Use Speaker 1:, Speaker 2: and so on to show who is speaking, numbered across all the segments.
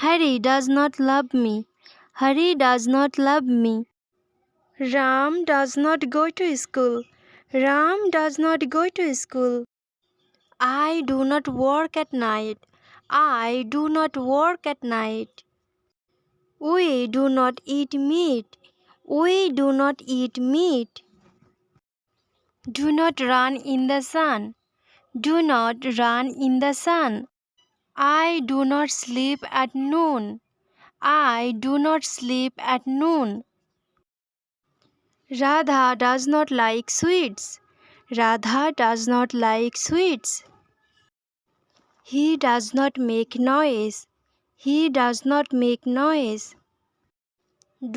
Speaker 1: Harry does not love me. Harry does not love me. Ram does not go to school. Ram does not go to school. I do not work at night. I do not work at night. We do not eat meat. We do not eat meat. Do not run in the sun. Do not run in the sun. I do not sleep at noon. I do not sleep at noon. Radha does not like sweets. Radha does not like sweets. He does not make noise. He does not make noise.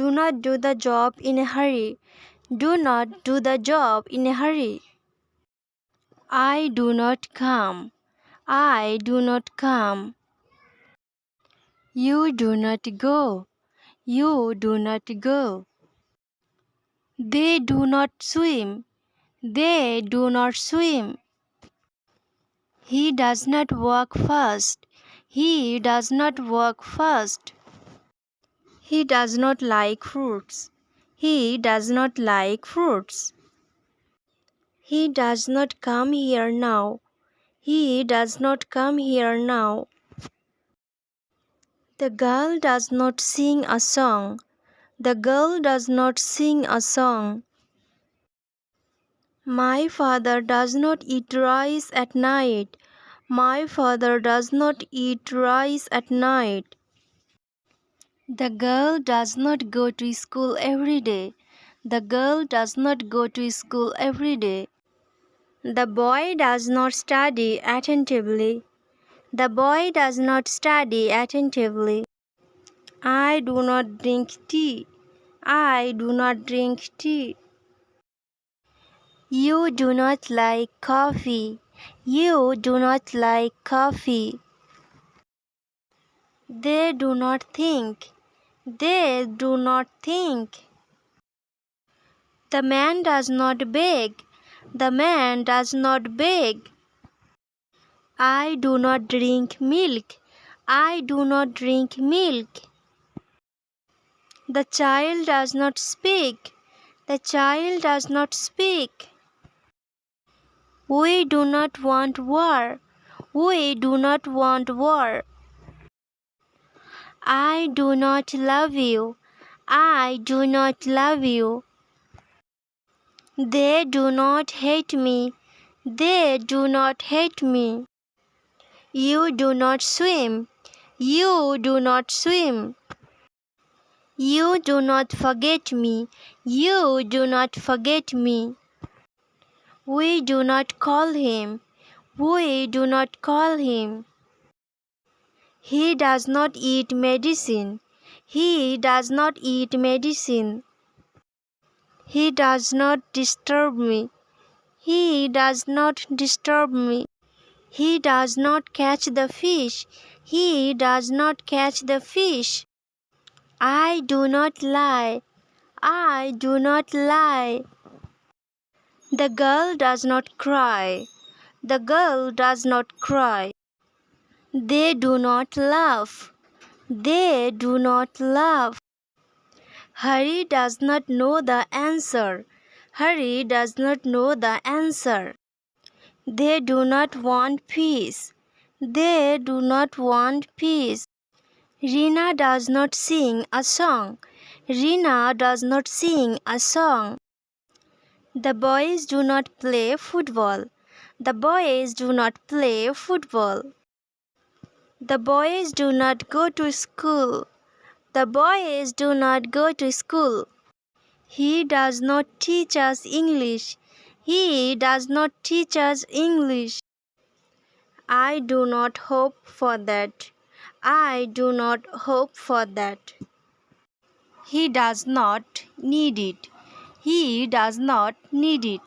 Speaker 1: Do not do the job in a hurry. Do not do the job in a hurry. I do not come. I do not come. You do not go. You do not go. They do not swim. They do not swim. He does not walk fast. He does not walk fast. He does not like fruits. He does not like fruits. He does not come here now. He does not come here now. The girl does not sing a song. The girl does not sing a song. My father does not eat rice at night. My father does not eat rice at night. The girl does not go to school every day. The girl does not go to school every day. The boy does not study attentively. The boy does not study attentively. I do not drink tea. I do not drink tea. You do not like coffee. You do not like coffee. They do not think. They do not think. The man does not beg. The man does not beg. I do not drink milk. I do not drink milk. The child does not speak. The child does not speak. We do not want war. We do not want war. I do not love you. I do not love you. They do not hate me. They do not hate me. You do not swim. You do not swim. You do not forget me. You do not forget me. We do not call him. We do not call him. He does not eat medicine. He does not eat medicine. He does not disturb me. He does not disturb me. He does not catch the fish. He does not catch the fish. I do not lie. I do not lie. The girl does not cry. The girl does not cry. They do not laugh. They do not laugh. Harry does not know the answer. Harry does not know the answer. They do not want peace. They do not want peace. Rina does not sing a song. Rina does not sing a song. The boys do not play football. The boys do not play football. The boys do not go to school. The boys do not go to school. He does not teach us English. He does not teach us English. I do not hope for that. I do not hope for that. He does not need it. He does not need it.